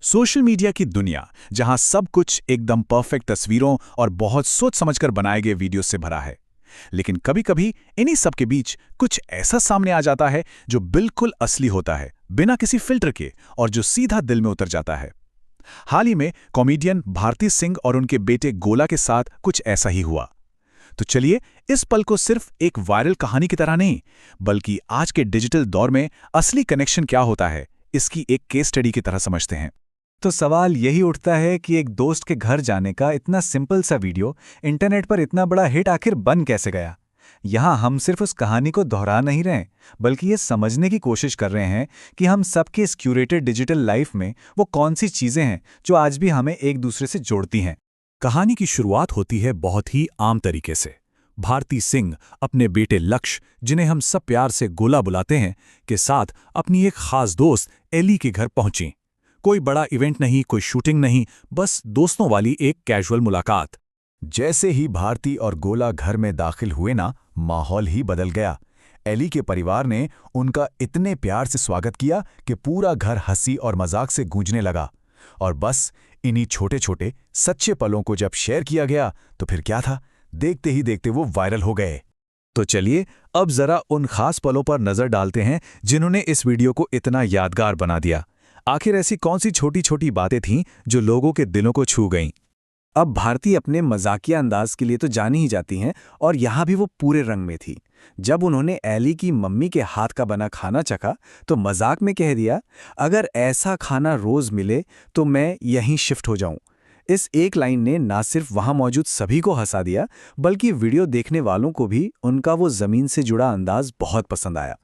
Social media की दुनिया जहां सब कुछ एकदम परफेक्ट तस्वीरों और बहुत सोच समझकर बनाए गए वीडियो से भरा है। लेकिन कभी-कभी इन्हीं सब के बीच कुछ ऐसा सामने आ जाता है जो बिल्कुल असली होता है, बिना किसी फिल्टर के, और जो सीधा दिल में उतर जाता है। हाल ही में कॉमेडियन भारती सिंह और उनके बेटे गोला के साथ कुछ ऐसा ही हुआ। तो चलिए इस पल को सिर्फ एक वायरल कहानी की तरह नहीं, बल्कि आज के डिजिटल दौर में असली कनेक्शन क्या होता है, इसकी एक केस स्टडी की तरह समझते हैं। तो सवाल यही उठता है कि एक दोस्त के घर जाने का इतना सिंपल सा वीडियो इंटरनेट पर इतना बड़ा हिट आखिर बन कैसे गया। यहाँ हम सिर्फ उस कहानी को दोहरा नहीं रहे, बल्कि ये समझने की कोशिश कर रहे हैं कि हम सबके इस क्यूरेटेड डिजिटल लाइफ में वो कौन सी चीजें हैं जो आज भी हमें एक दूसरे से जोड़ती हैं। कहानी की शुरुआत होती है बहुत ही आम तरीके से। भारती सिंह अपने बेटे लक्ष्य, जिन्हें हम सब प्यार से गोला बुलाते हैं, के साथ अपनी एक खास दोस्त एली के घर पहुंची। कोई बड़ा इवेंट नहीं, कोई शूटिंग नहीं, बस दोस्तों वाली एक कैजुअल मुलाकात। जैसे ही भारती और गोला घर में दाखिल हुए ना, माहौल ही बदल गया। एली के परिवार ने उनका इतने प्यार से स्वागत किया कि पूरा घर हंसी और मजाक से गूंजने लगा। और बस इन्हीं छोटे छोटे सच्चे पलों को जब शेयर किया गया तो फिर क्या था, देखते ही देखते वो वायरल हो गए। तो चलिए अब जरा उन खास पलों पर नजर डालते हैं जिन्होंने इस वीडियो को इतना यादगार बना दिया। आखिर ऐसी कौन सी छोटी छोटी बातें थीं जो लोगों के दिलों को छू गईं। अब भारती अपने मजाकिया अंदाज के लिए तो जानी ही जाती हैं, और यहाँ भी वो पूरे रंग में थी। जब उन्होंने एली की मम्मी के हाथ का बना खाना चखा तो मजाक में कह दिया, अगर ऐसा खाना रोज मिले तो मैं यहीं शिफ्ट हो जाऊं। इस एक लाइन ने ना सिर्फ वहां मौजूद सभी को हंसा दिया, बल्कि वीडियो देखने वालों को भी उनका वो जमीन से जुड़ा अंदाज बहुत पसंद आया।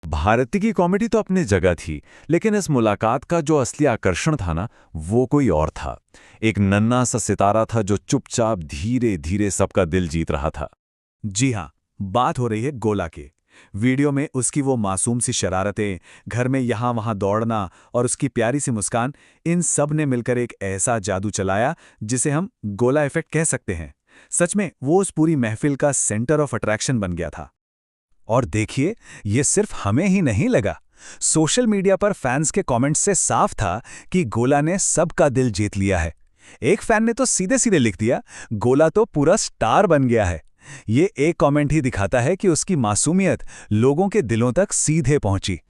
भारती की कॉमेडी तो अपनी जगह थी, लेकिन इस मुलाकात का जो असली आकर्षण था ना, वो कोई और था। एक नन्हा सा सितारा था जो चुपचाप धीरे धीरे सबका दिल जीत रहा था। जी हाँ, बात हो रही है गोला के। वीडियो में उसकी वो मासूम सी शरारतें, घर में यहाँ वहाँ दौड़ना और उसकी प्यारी सी मुस्कान, इन सब ने मिलकर एक ऐसा जादू चलाया जिसे हम गोला इफेक्ट कह सकते हैं। सच में वो उस पूरी महफिल का सेंटर ऑफ अट्रैक्शन बन गया था। और देखिए, ये सिर्फ हमें ही नहीं लगा। सोशल मीडिया पर फैंस के कमेंट्स से साफ था कि गोला ने सबका दिल जीत लिया है। एक फैन ने तो सीधे सीधे लिख दिया, गोला तो पूरा स्टार बन गया है। ये एक कमेंट ही दिखाता है कि उसकी मासूमियत लोगों के दिलों तक सीधे पहुंची।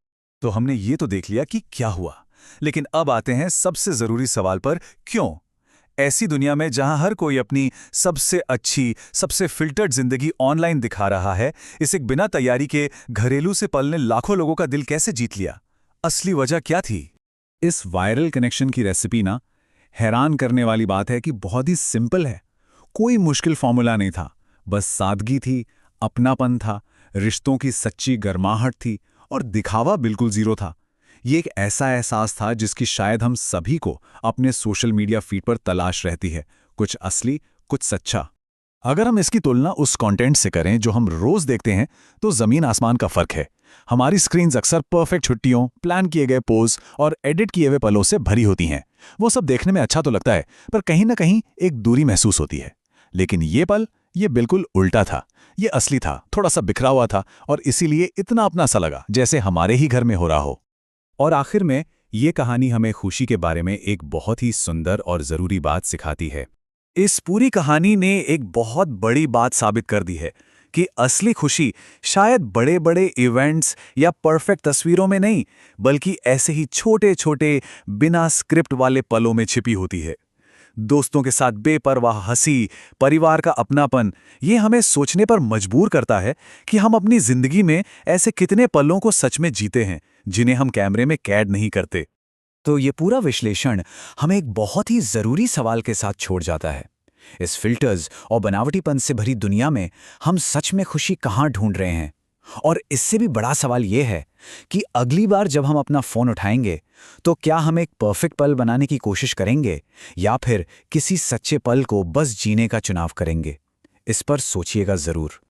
तो हमने ये तो देख लिया कि क्या हुआ, लेकिन अब आते हैं सबसे जरूरी सवाल पर, क्यों? ऐसी दुनिया में जहां हर कोई अपनी सबसे अच्छी, सबसे फिल्टर्ड जिंदगी ऑनलाइन दिखा रहा है, इसे बिना तैयारी के घरेलू से पल ने लाखों लोगों का दिल कैसे जीत लिया? असली वजह क्या थी? इस वायरल कनेक्शन की रेसिपी ना, हैरान करने वाली बात है कि बहुत ही सिंपल है। कोई मुश्किल फॉर्मूला नहीं था, बस सादगी थी, अपनापन था, रिश्तों की सच्ची गर्माहट थी, और दिखावा बिल्कुल जीरो था। ये एक ऐसा एहसास था जिसकी शायद हम सभी को अपने सोशल मीडिया फीड पर तलाश रहती है, कुछ असली, कुछ सच्चा। अगर हम इसकी तुलना उस कंटेंट से करें जो हम रोज देखते हैं, तो जमीन आसमान का फर्क है। हमारी स्क्रीन्स अक्सर परफेक्ट छुट्टियों, प्लान किए गए पोज और एडिट किए हुए पलों से भरी होती हैं। वो सब देखने में अच्छा तो लगता है, पर कहीं ना कहीं एक दूरी महसूस होती है। लेकिन ये पल, ये बिल्कुल उल्टा था। ये असली था, थोड़ा सा बिखरा हुआ था, और इसीलिए इतना अपना सा लगा, जैसे हमारे ही घर में हो रहा हो। और आखिर में ये कहानी हमें खुशी के बारे में एक बहुत ही सुंदर और जरूरी बात सिखाती है। इस पूरी कहानी ने एक बहुत बड़ी बात साबित कर दी है कि असली खुशी शायद बड़े बड़े इवेंट्स या परफेक्ट तस्वीरों में नहीं, बल्कि ऐसे ही छोटे छोटे बिना स्क्रिप्ट वाले पलों में छिपी होती है। दोस्तों के साथ बेपरवाह हंसी, परिवार का अपनापन, ये हमें सोचने पर मजबूर करता है कि हम अपनी जिंदगी में ऐसे कितने पलों को सच में जीते हैं जिन्हें हम कैमरे में कैद नहीं करते। तो ये पूरा विश्लेषण हमें एक बहुत ही जरूरी सवाल के साथ छोड़ जाता है। इस फिल्टर्स और बनावटीपन से भरी दुनिया में हम सच में खुशी कहाँ ढूंढ रहे हैं? और इससे भी बड़ा सवाल यह है कि अगली बार जब हम अपना फोन उठाएंगे तो क्या हम एक परफेक्ट पल बनाने की कोशिश करेंगे, या फिर किसी सच्चे पल को बस जीने का चुनाव करेंगे? इस पर सोचिएगा जरूर।